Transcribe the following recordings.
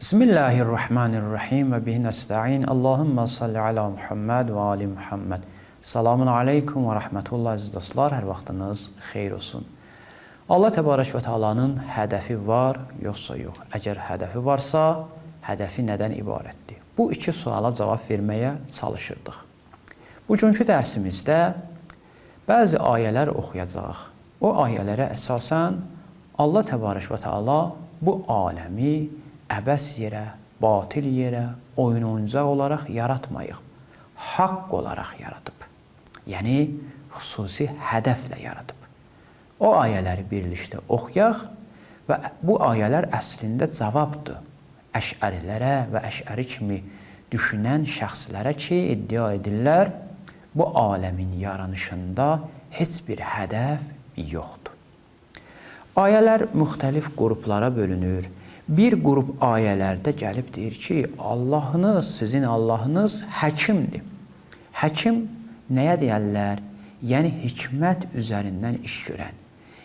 Bismillahirrahmanirrahim və bihi nəstəin. Allahümmə salli ala Muhammed və ali Muhammed. Salamun aleykum və rəhmətullah əziz dostlar. Hər vaxtınız xeyir olsun. Allah təbarək və teala'nın hədəfi var, yoxsa yox? Əgər hədəfi varsa, hədəfi nədən ibarətdir? Bu iki suala cavab verməyə çalışırdıq. Bugünkü dərsimizdə bəzi ayələr oxuyacaq. O ayələrə əsasən Allah təbarək və teala bu aləmi əbəs yerə, batil yerə, oyuncaq olaraq yaratmayıq. Haqq olaraq yaradıb. Yəni, xüsusi hədəflə yaradıb. O ayələri birlikdə oxuyaq və bu ayələr əslində cavabdır əşərilərə və əşəri kimi düşünən şəxslərə ki, iddia edirlər, bu aləmin yaranışında heç bir hədəf yoxdur. Ayələr müxtəlif qruplara bölünür. Bir qrup ayələrdə gəlib deyir ki, Allahınız, sizin Allahınız həkimdir. Həkim nəyə deyərlər? Yəni, hikmət üzərindən iş görən.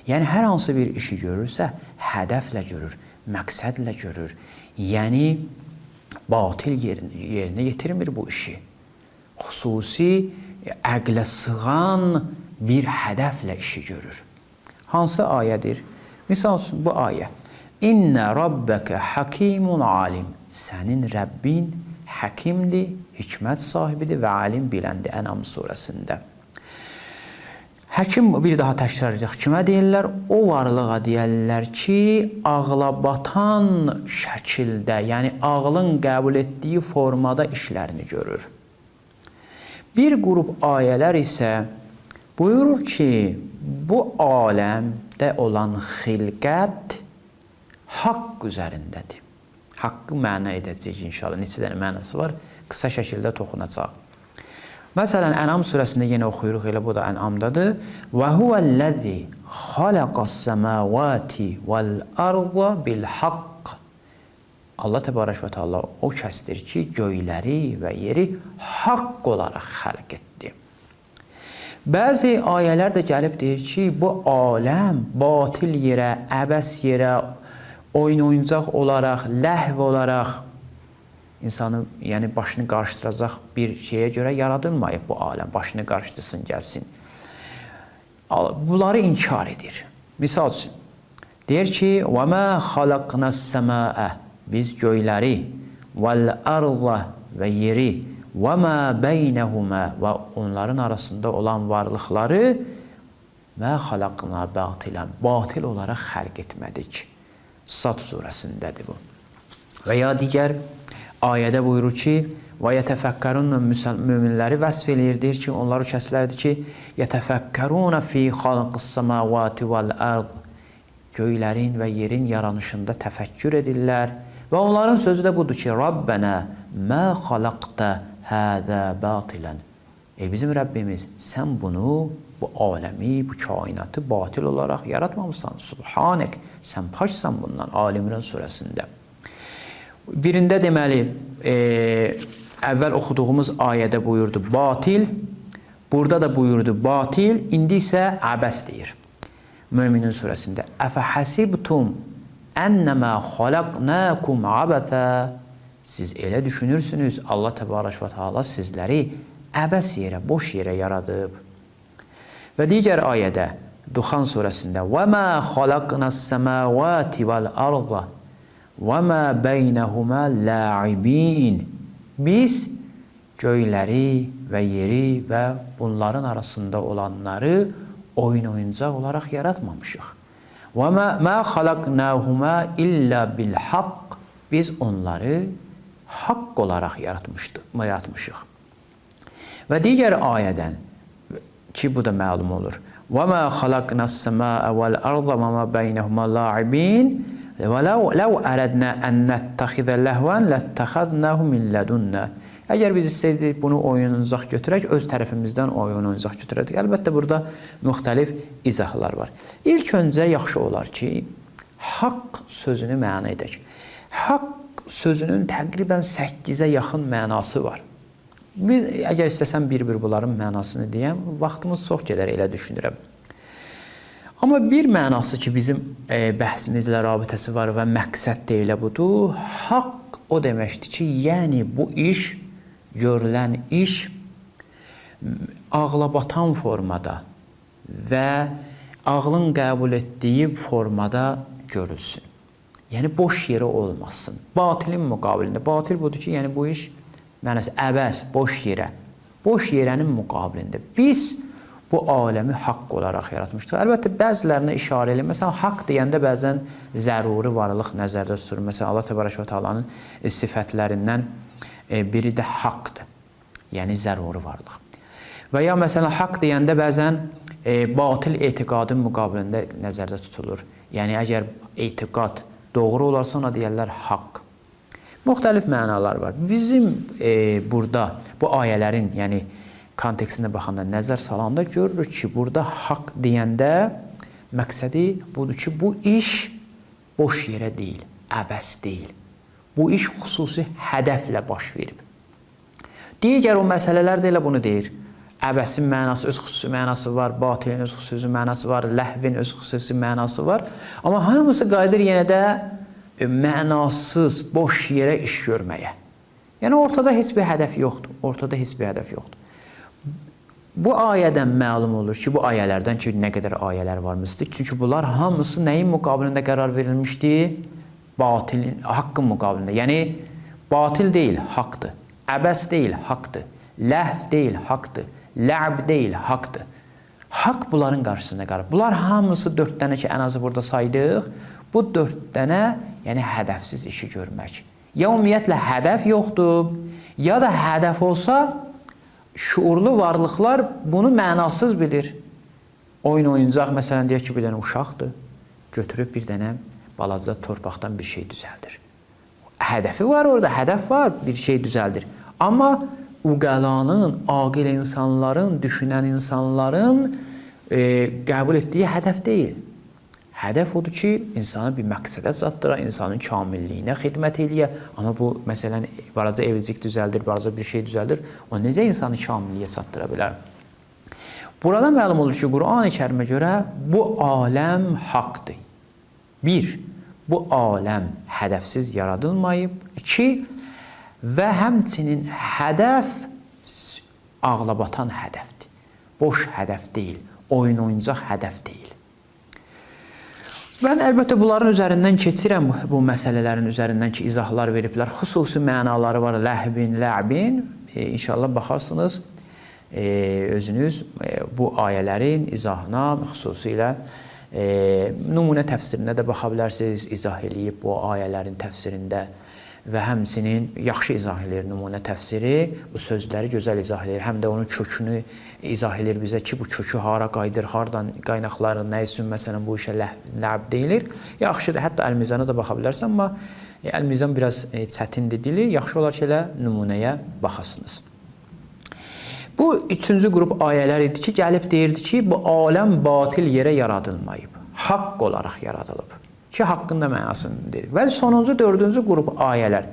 Yəni, hər hansı bir işi görürsə, hədəflə görür, məqsədlə görür. Yəni, batil yerinə yetirmir bu işi. Xüsusi, əqlə sığan bir hədəflə işi görür. Hansı ayədir? Misal üçün, bu ayə. İnnə rabbəkə hakimun alim. Sənin Rəbbin həkimdir, hikmət sahibidir və alim biləndir Ənam surəsində. Həkim bir daha təkrar edək. Kimə deyirlər? O varlığa deyərlər ki, ağla batan şəkildə, yəni ağlın qəbul etdiyi formada işlərini görür. Bir qrup ayələr isə buyurur ki, bu aləmdə olan xilqət haqq üzərindədir. Haqqı məna edəcək inşallah. Neçə dənə mənası var? Qısa şəkildə toxunacaq. Məsələn, Ənam surəsində yenə oxuyuruq, elə bu da Ənamdadır. Və huvəl-ləzi xalaqas-səmavati vəl-arda bil-haqq. Allah təbarək və teala o kəsdir ki, göyləri və yeri haqq olaraq xəlq etdi. Bəzi ayələr də gəlib deyir ki, bu aləm batil yerə, əbəs yerə, oyuncaq olaraq, ləhv olaraq insanı, yəni başını qarışdıracaq bir şeyə görə yaradılmayıb bu aləm. Başını qarışdırsın, gəlsin. Bunları inkar edir. Misal üçün, deyir ki, وَمَا خَلَقْنَا السَّمَاءَ Biz göyləri, وَالْأَرْضَ və yeri, وَمَا بَيْنَهُمَا və onların arasında olan varlıqları مَا خَلَقْنَا بَاطِلًا Batil olaraq xəlq etmədik. Sad surəsindədir bu. Və ya digər ayədə buyurur ki, və yətəfəkkərun müminləri vəsf eləyir, deyir ki, onlar o kəslərdir ki, yətəfəkkərun fi xalqis-səmavati vəl-ərd Göylərin və yerin yaranışında təfəkkür edirlər və onların sözü də budur ki, Rabbənə mə xalaqtə hədə batilən Bizim Rəbbimiz, sən bunu, bu aləmi, bu kainatı batil olaraq yaratmamısan. Subhanək, sən paçsan bundan, Alimran surəsində. Birində deməli, əvvəl oxuduğumuz ayədə buyurdu batil, burada da buyurdu batil, indi isə əbəs deyir. Möminin surəsində. Əfəhəsibtum ənəmə xalaqnəkum əbəthə Siz elə düşünürsünüz, Allah təbarək və teala sizləri əbəs yerə, boş yerə yaradıb. Və digər ayədə, Duxan surəsində وَمَا خَلَقْنَا السَّمَاوَاتِ وَالْأَرْضَ وَمَا بَيْنَهُمَا لَاعِبِينَ Biz göyləri və yeri və bunların arasında olanları oyuncaq olaraq yaratmamışıq. وَمَا خَلَقْنَاهُمَا إِلَّا بِالْحَقِّ Biz onları haqq olaraq yaratmışıq. Və digər ayədən ki, bu da məlum olur. وَمَا خَلَقْنَا السَّمَاءَ وَالْأَرْضَ وَمَا بَيْنَهُمَا لَاعِبِينَ وَلَوْ أَرَدْنَا أَنْ نَتَّخِذَ لَهْوًا لَاتَّخَذْنَاهُ مِنْ لَدُنَّا Əgər biz istəyirdik bunu oyuncaq götürək, öz tərəfimizdən oyuncaq götürək. Əlbəttə, burada müxtəlif izahlar var. İlk öncə yaxşı olar ki, haqq sözünü məna edək. Haqq sözünün təqribən 8-ə yaxın mənası var. Biz, əgər istəsəm bir-bir bunların mənasını deyəm, vaxtımız çox gedər, elə düşünürəm. Amma bir mənası ki, bizim bəhsimizlə rabitəsi var və məqsəd də elə budur, haqq o deməkdir ki, yəni bu iş, görülən iş ağlabatan formada və ağlın qəbul etdiyi formada görülsün. Yəni boş yerə olmasın. Batilin müqabilində. Batil budur ki, yəni bu iş mənası əbəs, boş yerə. Boş yerənin müqabilində. Biz bu aləmi haqq olaraq yaratmışdıq. Əlbəttə, bəzilərinə işarə edir. Məsələn, haqq deyəndə bəzən zəruri varlıq nəzərdə tutulur. Məsələn, Allah Təbarək və Teala'nın sifətlərindən biri də haqqdır. Yəni, zəruri varlıq. Və ya məsələn, haqq deyəndə bəzən batil etiqadın müqabilində nəzərdə tutulur. Yəni, əgər etiqad doğru olarsa, ona deyərlər haqq. Müxtəlif mənalar var. Bizim burada bu ayələrin, yəni kontekstində baxanda, nəzər salanda görürük ki, burada haqq deyəndə məqsədi budur ki, bu iş boş yerə deyil, əbəs deyil. Bu iş xüsusi hədəflə baş verib. Digər o məsələlər də elə bunu deyir. Əbəsin mənası, öz xüsusi mənası var, batilin öz xüsusi mənası var, ləhvin öz xüsusi mənası var. Amma hamısı qayıdır yenə də mənasız, boş yerə iş görməyə. Yəni, ortada heç bir hədəf yoxdur. Ortada heç bir hədəf yoxdur. Bu ayədən məlum olur ki, bu ayələrdən ki, nə qədər ayələr varmışdır. Çünki bunlar hamısı nəyin müqabilində qərar verilmişdi? Batilin, haqqın müqabilində. Yəni, batil deyil, haqqdır. Əbəs deyil, haqqdır. Ləhv deyil, haqqdır. Lə'b deyil, haqqdır. Haqq bunların qarşısında qarab. Bunlar hamısı 4 dənə ki, ən azı burada saydıq. Bu 4 dənə, yəni hədəfsiz işi görmək. Ya ümumiyyətlə hədəf yoxdur, ya da hədəf olsa, şuurlu varlıqlar bunu mənasız bilir. Oyuncaq, məsələn, deyək ki, bir dənə uşaqdır. Götürüb bir dənə balaca torpaqdan bir şey düzəldir. Hədəfi var orada, hədəf var, bir şey düzəldir. Amma uqalanın, aqil insanların, düşünən insanların qəbul etdiyi hədəf deyil. Hədəf odur ki, insana bir məqsədə çatdıra, insanın kamilliyinə xidmət eləyə. Amma bu, məsələn, balaca evcik düzəldir, balaca bir şey düzəldir. O necə insanı kamilliyə çatdıra bilər? Burada məlum olur ki, Qur'an-ı Kərimə görə bu aləm haqdır. 1. Bu aləm hədəfsiz yaradılmayıb. 2. Və həmçinin hədəf ağlabatan hədəfdir. Boş hədəf deyil, oyuncaq hədəf deyil. Mən əlbəttə bunların üzərindən keçirəm, bu məsələlərin üzərindən ki, izahlar veriblər. Xüsusi mənaları var, ləhbin, lə'bin. İnşallah baxarsınız, özünüz bu ayələrin izahına, xüsusilə nümunə təfsirinə də baxa bilərsiniz, izah eləyib bu ayələrin təfsirində və həmçinin yaxşı izah edir nümunə təfsiri, bu sözləri gözəl izah edir, həm də onun kökünü izah edir bizə ki, bu kökü hara qayıdır, hardan qaynaqları, nə üçün məsələn bu işə lə'b deyilir. Yaxşıdır, hətta Əl-Mizana da baxa bilərsən, amma Əl-Mizan biraz çətindir dili, yaxşı olar ki, elə nümunəyə baxasınız. Bu 3-cü qrup ayələr idi ki, gəlib deyirdi ki, bu aləm batil yerə yaradılmayıb, haqq olaraq yaradılıb. Ki, haqqın da mənasını deyir. Və sonuncu, 4-cü qrup ayələr.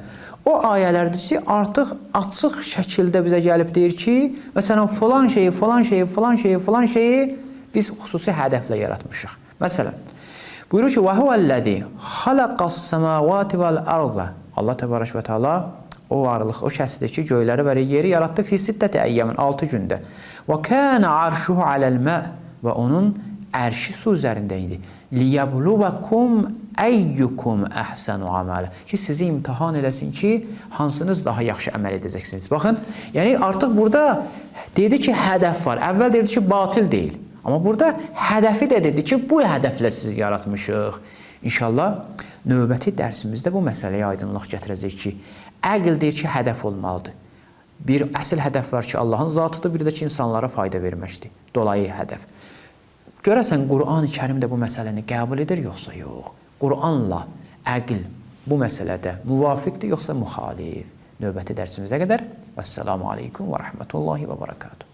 O ayələrdir ki, artıq açıq şəkildə bizə gəlib deyir ki, məsələn, falan şeyi, falan şeyi, falan şeyi, falan şeyi biz xüsusi hədəflə yaratmışıq. Məsələn, buyurur ki, وَهُوَ-الَّذِي خَلَقَ السَّمَاوَاتِ وَالْأَرْضَ Allah Təbarək və Teala o varlıq, o kəsdir ki, göyləri və yeri yarattı fi sittəti əyyəmin, 6 gündə. وَكَانَ عَرْشُهُ عَلَى الْمَاءِ Və onun ərşi su üzərində idi. لِيَبْلُوَكُمْ əyyukum əhsənu əmələ. Ki, sizi imtihan eləsin ki, hansınız daha yaxşı əməl edəcəksiniz. Baxın, yəni artıq burada dedi ki, hədəf var. Əvvəl dedi ki, batil deyil. Amma burada hədəfi də dedi ki, bu hədəflə sizi yaratmışıq. İnşallah, növbəti dərsimizdə bu məsələyə aydınlıq gətirəcək ki, əql deyir ki, hədəf olmalıdır. Bir əsl hədəf var ki, Allahın zatıdır, bir də ki, insanlara fayda verməkdir. Dolayı hədəf. Görəsən, Qur'an-ı Kərim də bu məsələni qəbul edir, yoxsa yox? Qur'anla əql bu məsələdə müvafiqdir, yoxsa müxalif? Növbəti dərsimizə qədər. Əssəlamu aleykum və rəhmətullahi və barakatuhu.